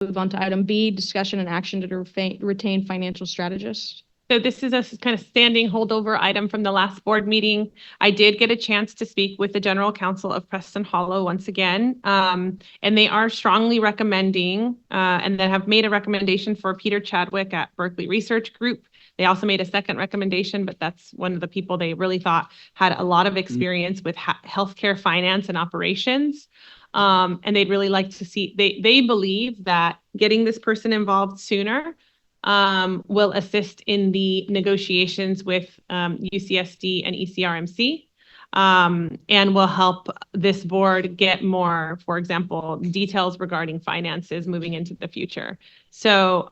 move on to item B, discussion and action to retain financial strategist. So this is a kind of standing holdover item from the last board meeting. I did get a chance to speak with the general counsel of Preston Hollow once again, and they are strongly recommending and they have made a recommendation for Peter Chadwick at Berkeley Research Group. They also made a second recommendation, but that's one of the people they really thought had a lot of experience with healthcare finance and operations. And they'd really like to see, they believe that getting this person involved sooner will assist in the negotiations with UCSD and ECRMC, and will help this board get more, for example, details regarding finances moving into the future. So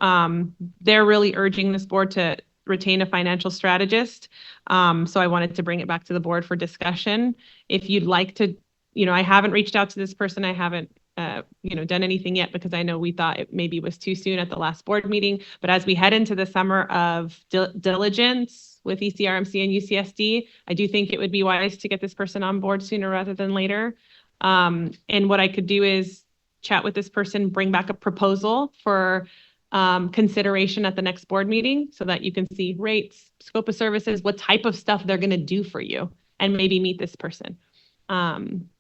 they're really urging this board to retain a financial strategist. So I wanted to bring it back to the board for discussion. If you'd like to, I haven't reached out to this person. I haven't done anything yet because I know we thought it maybe was too soon at the last board meeting. But as we head into the summer of diligence with ECRMC and UCSD, I do think it would be wise to get this person on board sooner rather than later. And what I could do is chat with this person, bring back a proposal for consideration at the next board meeting so that you can see rates, scope of services, what type of stuff they're going to do for you, and maybe meet this person. Can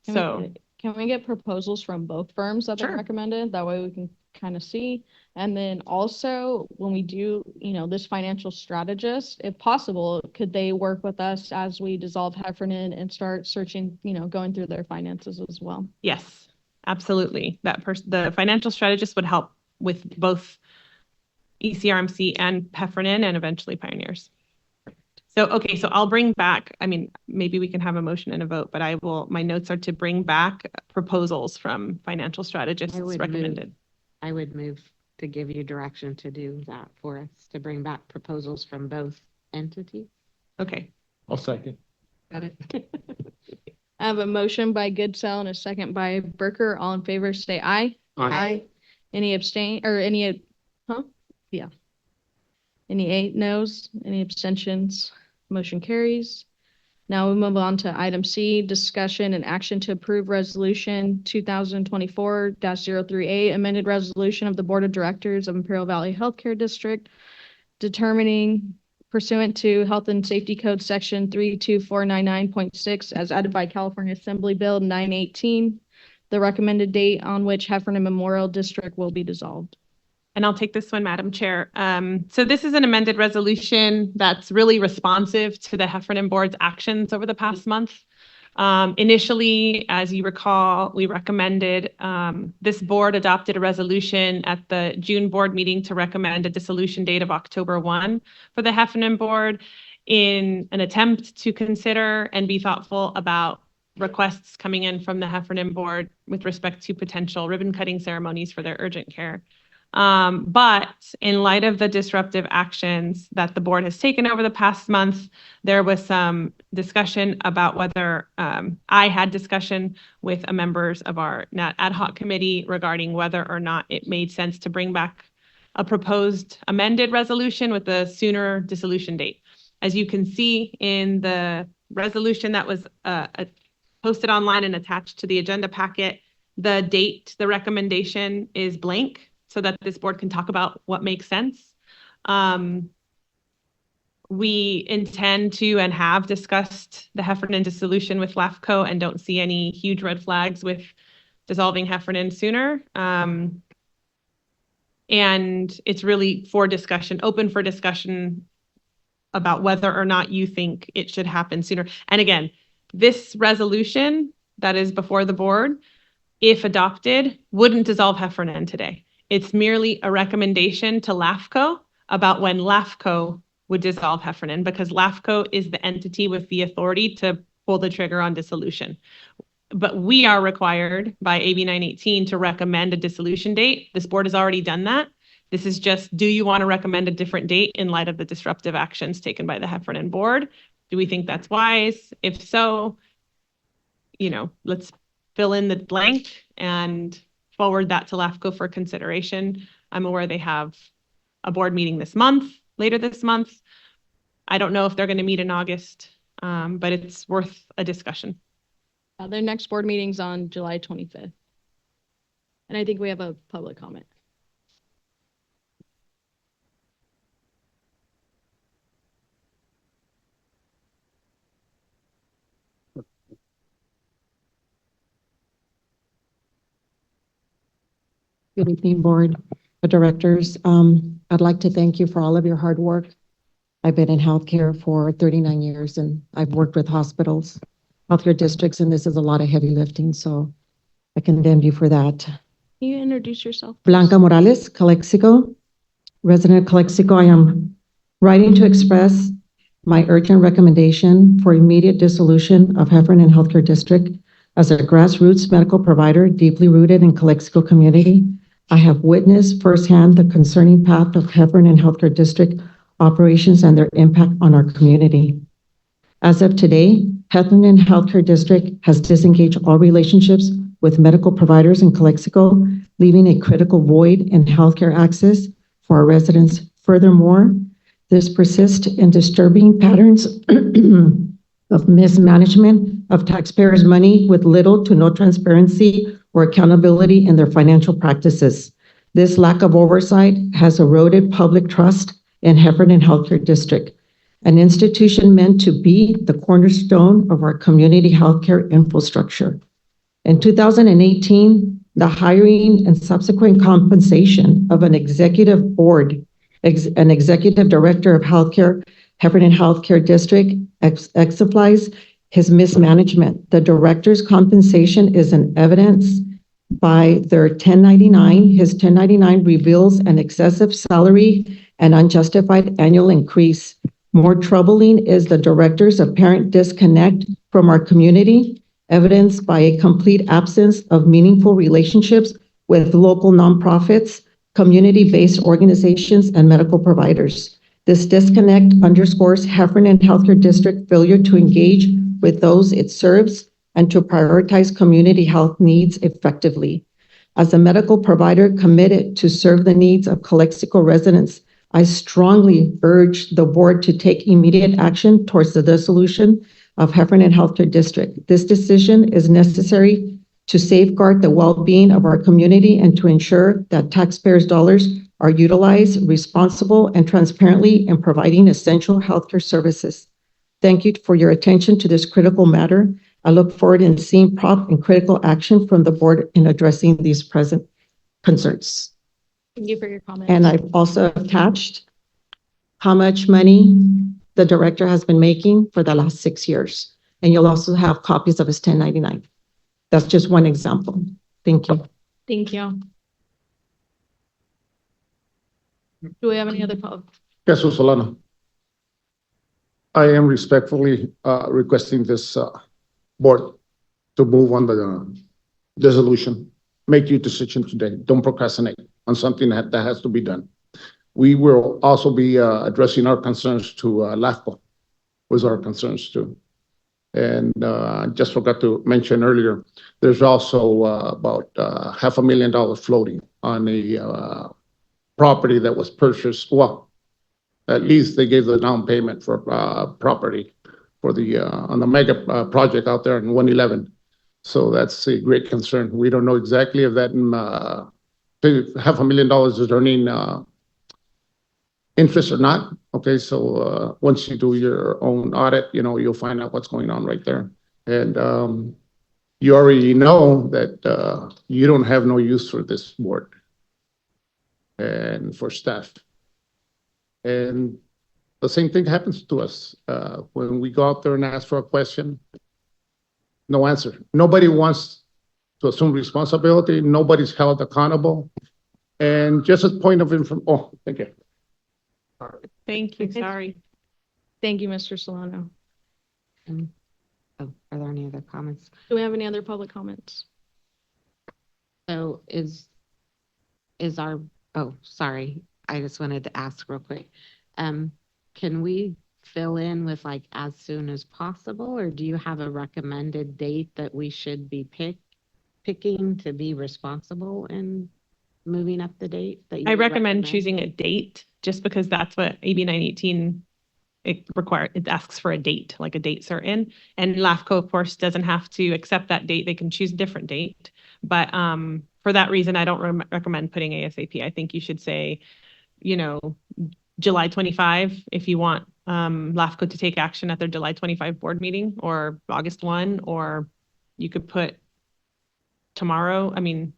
we get proposals from both firms that they recommended? That way we can kind of see. And then also when we do, this financial strategist, if possible, could they work with us as we dissolve Heffernan and start searching, going through their finances as well? Yes, absolutely. The financial strategist would help with both ECRMC and Heffernan and eventually Pioneers. So, okay, so I'll bring back, maybe we can have a motion and a vote, but my notes are to bring back proposals from financial strategists recommended. I would move to give you direction to do that for us, to bring back proposals from both entities. Okay. I'll second. Got it. I have a motion by Goodsell and a second by Berker. All in favor, say aye. Aye. Any abstain or any, yeah. Any noes, any abstentions? Motion carries. Now we move on to item C, discussion and action to approve resolution 2024-03A, amended resolution of the Board of Directors of Imperial Valley Healthcare District, determining pursuant to Health and Safety Code section 32499.6 as added by California Assembly Bill 918, the recommended date on which Heffernan Memorial District will be dissolved. And I'll take this one, Madam Chair. So this is an amended resolution that's really responsive to the Heffernan Board's actions over the past month. Initially, as you recall, we recommended, this board adopted a resolution at the June board meeting to recommend a dissolution date of October 1 for the Heffernan Board in an attempt to consider and be thoughtful about requests coming in from the Heffernan Board with respect to potential ribbon cutting ceremonies for their urgent care. But in light of the disruptive actions that the board has taken over the past month, there was some discussion about whether I had discussion with members of our NAT ad hoc committee regarding whether or not it made sense to bring back a proposed amended resolution with a sooner dissolution date. As you can see in the resolution that was posted online and attached to the agenda packet, the date, the recommendation is blank, so that this board can talk about what makes sense. We intend to and have discussed the Heffernan dissolution with LAFCO and don't see any huge red flags with dissolving Heffernan sooner. And it's really for discussion, open for discussion about whether or not you think it should happen sooner. And again, this resolution that is before the board, if adopted, wouldn't dissolve Heffernan today. It's merely a recommendation to LAFCO about when LAFCO would dissolve Heffernan, because LAFCO is the entity with the authority to pull the trigger on dissolution. But we are required by AB 918 to recommend a dissolution date. This board has already done that. This is just, do you want to recommend a different date in light of the disruptive actions taken by the Heffernan board? Do we think that's wise? If so, let's fill in the blank and forward that to LAFCO for consideration. I'm aware they have a board meeting later this month. I don't know if they're going to meet in August, but it's worth a discussion. Their next board meeting's on July 25th. And I think we have a public comment. Good evening, Board of Directors. I'd like to thank you for all of your hard work. I've been in healthcare for 39 years and I've worked with hospitals, healthcare districts, and this is a lot of heavy lifting, so I commend you for that. Can you introduce yourself, please? Blanca Morales, Calexico, resident of Calexico. I am writing to express my urgent recommendation for immediate dissolution of Heffernan Healthcare District. As a grassroots medical provider deeply rooted in Calexico community, I have witnessed firsthand the concerning path of Heffernan Healthcare District operations and their impact on our community. As of today, Heffernan Healthcare District has disengaged all relationships with medical providers in Calexico, leaving a critical void in healthcare access for our residents. Furthermore, this persists in disturbing patterns of mismanagement of taxpayers' money with little to no transparency or accountability in their financial practices. This lack of oversight has eroded public trust in Heffernan Healthcare District, an institution meant to be the cornerstone of our community healthcare infrastructure. In 2018, the hiring and subsequent compensation of an executive board, an executive director of healthcare, Heffernan Healthcare District, exemplifies his mismanagement. The director's compensation is an evidence by their 1099. His 1099 reveals an excessive salary and unjustified annual increase. More troubling is the director's apparent disconnect from our community, evidenced by a complete absence of meaningful relationships with local nonprofits, community-based organizations, and medical providers. This disconnect underscores Heffernan Healthcare District failure to engage with those it serves and to prioritize community health needs effectively. As a medical provider committed to serve the needs of Calexico residents, I strongly urge the board to take immediate action towards the dissolution of Heffernan Healthcare District. This decision is necessary to safeguard the well-being of our community and to ensure that taxpayers' dollars are utilized responsible and transparently in providing essential healthcare services. Thank you for your attention to this critical matter. I look forward in seeing prompt and critical action from the board in addressing these present concerns. Thank you for your comments. And I've also attached how much money the director has been making for the last 6 years. And you'll also have copies of his 1099. That's just one example. Thank you. Thank you. Do we have any other Jesus Solano. I am respectfully requesting this board to move on the dissolution. Make your decision today. Don't procrastinate on something that has to be done. We will also be addressing our concerns to LAFCO, with our concerns too. And I just forgot to mention earlier, there's also about $500,000 floating on a property that was purchased. Well, at least they gave the down payment for property for the on the mega project out there in 111. So that's a great concern. We don't know exactly if that $500,000 is earning interest or not. Okay, so once you do your own audit, you know, you'll find out what's going on right there. And you already know that you don't have no use for this board and for staff. And the same thing happens to us when we go out there and ask for a question. No answer. Nobody wants to assume responsibility. Nobody's held accountable. And just a point of information. Oh, thank you. Thank you, sorry. Thank you, Mr. Solano. Are there any other comments? Do we have any other public comments? So is our, oh, sorry. I just wanted to ask real quick. Can we fill in with like as soon as possible, or do you have a recommended date that we should be picking to be responsible in moving up the date? That I recommend choosing a date just because that's what AB 918 it asks for a date, like a date certain. And LAFCO, of course, doesn't have to accept that date. They can choose a different date. But for that reason, I don't recommend putting ASAP. I think you should say, you know, July 25 if you want LAFCO to take action at their July 25 board meeting, or August 1, or you could put tomorrow. I mean,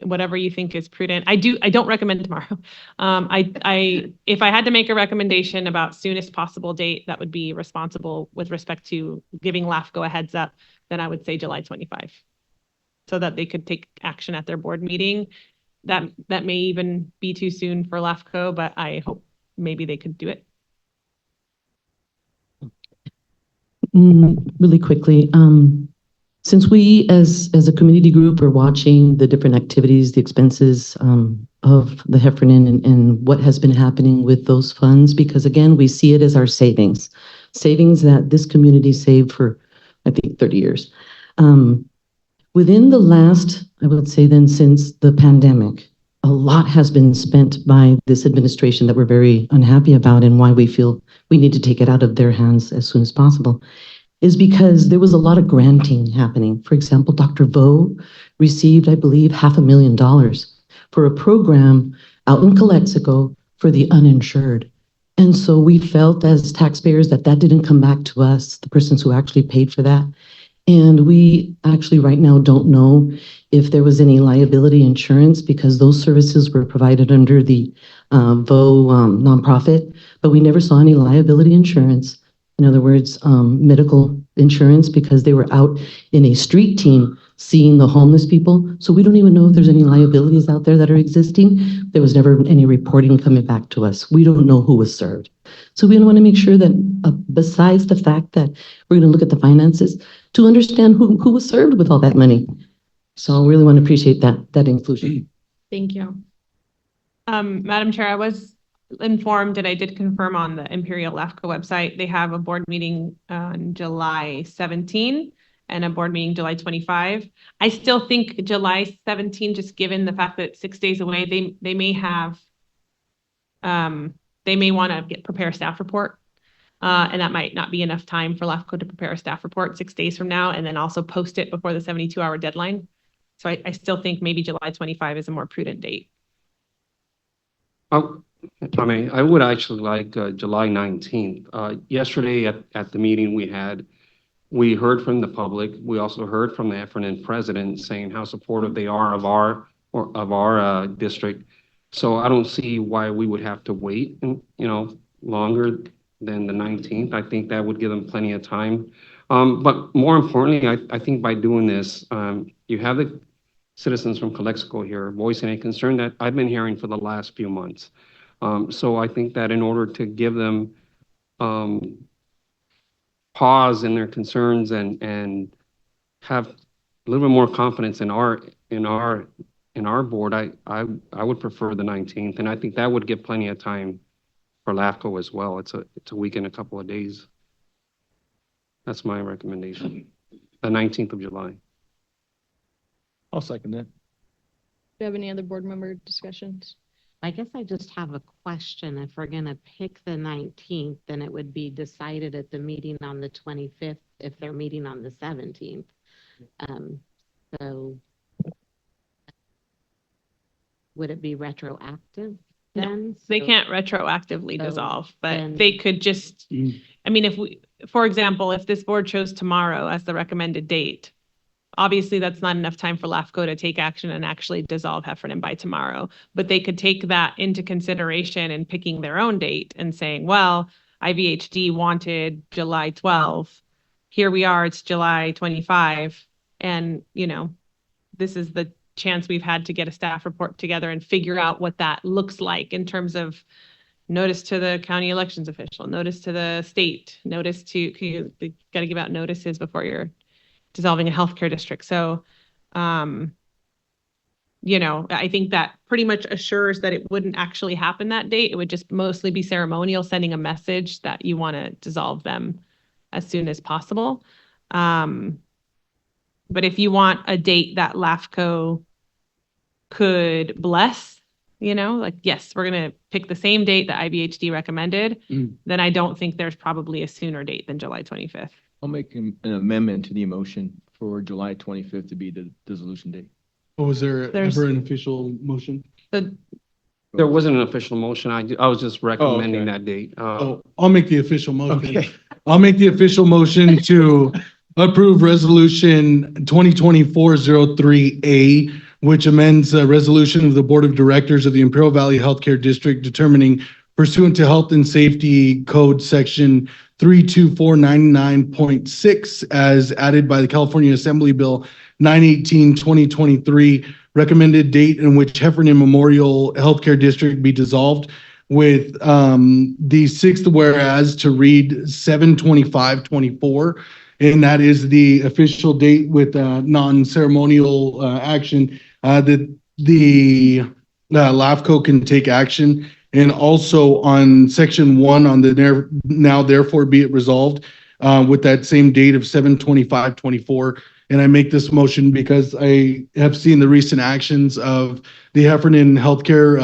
whatever you think is prudent. I don't recommend tomorrow. If I had to make a recommendation about soonest possible date that would be responsible with respect to giving LAFCO a heads up, then I would say July 25, so that they could take action at their board meeting. That may even be too soon for LAFCO, but I hope maybe they could do it. Really quickly, since we as a community group are watching the different activities, the expenses of the Heffernan and what has been happening with those funds, because again, we see it as our savings that this community saved for, I think, 30 years. Within the last, I would say then, since the pandemic, a lot has been spent by this administration that we're very unhappy about, and why we feel we need to take it out of their hands as soon as possible is because there was a lot of granting happening. For example, Dr. Vo received, I believe, $500,000 for a program out in Calexico for the uninsured. And so we felt as taxpayers that didn't come back to us, the persons who actually paid for that. And we actually right now don't know if there was any liability insurance, because those services were provided under the VO nonprofit, but we never saw any liability insurance. In other words, medical insurance, because they were out in a street team seeing the homeless people. So we don't even know if there's any liabilities out there that are existing. There was never any reporting coming back to us. We don't know who was served. So we want to make sure that besides the fact that we're going to look at the finances, to understand who was served with all that money. So I really want to appreciate that inclusion. Thank you. Madam Chair, I was informed, and I did confirm on the Imperial LAFCO website, they have a board meeting on July 17 and a board meeting July 25. I still think July 17, just given the fact that it's 6 days away, they may have, they may want to prepare a staff report. And that might not be enough time for LAFCO to prepare a staff report 6 days from now, and then also post it before the 72-hour deadline. So I still think maybe July 25 is a more prudent date. I mean, I would actually like July 19th. Yesterday at the meeting we heard from the public. We also heard from the Heffernan president saying how supportive they are of our district. So I don't see why we would have to wait, longer than the 19th. I think that would give them plenty of time. But more importantly, I think by doing this, you have the citizens from Calexico here voicing a concern that I've been hearing for the last few months. So I think that in order to give them pause in their concerns and have a little bit more confidence in our board, I would prefer the 19th, and I think that would give plenty of time for LAFCO as well. It's a week and a couple of days. That's my recommendation. The 19th of July. I'll second that. Do you have any other board member discussions? I guess I just have a question. If we're going to pick the 19th, then it would be decided at the meeting on the 25th if they're meeting on the 17th. So would it be retroactive then? They So- can't retroactively So dissolve, but then- they could just, I mean, if we, for example, if this board chose tomorrow as the recommended date, obviously that's not enough time for LAFCO to take action and actually dissolve Heffernan by tomorrow, but they could take that into consideration in picking their own date and saying, well, IVHD wanted July 12. Here we are, it's July 25. And, this is the chance we've had to get a staff report together and figure out what that looks like in terms of notice to the county elections official, notice to the state, notice to, you got to give out notices before you're dissolving a healthcare district. So, I think that pretty much assures that it wouldn't actually happen that date. It would just mostly be ceremonial, sending a message that you want to dissolve them as soon as possible. But if you want a date that LAFCO could bless, yes, we're going to pick the same date that IVHD recommended, then I don't think there's probably a sooner date than July 25th. I'll make an amendment to the motion for July 25th to be the dissolution date. Oh, was there There's- ever an official motion? There wasn't an official motion. I was just recommending okay. that date. I'll make the official motion. Okay. I'll make the official motion to approve resolution 2024-03A which amends a resolution of the Board of Directors of the Imperial Valley Healthcare District determining pursuant to Health and Safety Code Section 32499.6 as added by the California Assembly Bill 918-2023, recommended date in which Heffernan Memorial Healthcare District be dissolved, with the sixth whereas to read 7/25/24, and that is the official date with non-ceremonial action that the LAFCO can take action. And also on section 1 on the now therefore be it resolved with that same date of 7/25/24. And I make this motion because I have seen the recent actions of the Heffernan Healthcare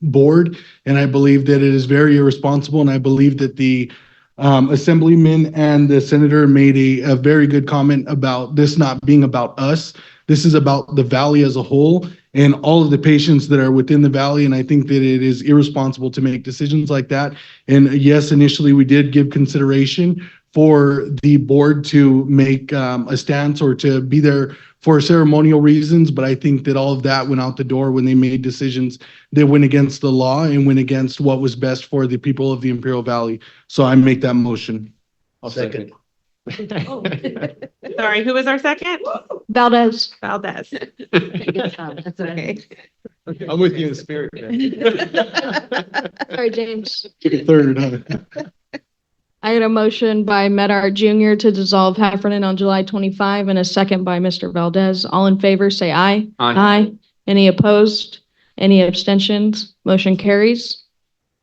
Board, and I believe that it is very irresponsible. And I believe that the Assemblyman and the Senator made a very good comment about this not being about us. This is about the Valley as a whole and all of the patients that are within the Valley. And I think that it is irresponsible to make decisions like that. And yes, initially we did give consideration for the board to make a stance or to be there for ceremonial reasons. But I think that all of that went out the door when they made decisions that went against the law and went against what was best for the people of the Imperial Valley. So I make that motion. I'll second. Sorry, who was our second? Valdez. Valdez. That's okay. I'm with you in spirit, man. Sorry, James. Took a third, huh? I got a motion by Medard Jr. to dissolve Heffernan on July 25 and a second by Mr. Valdez. All in favor, say aye. Aye. Any opposed? Any abstentions? Motion carries.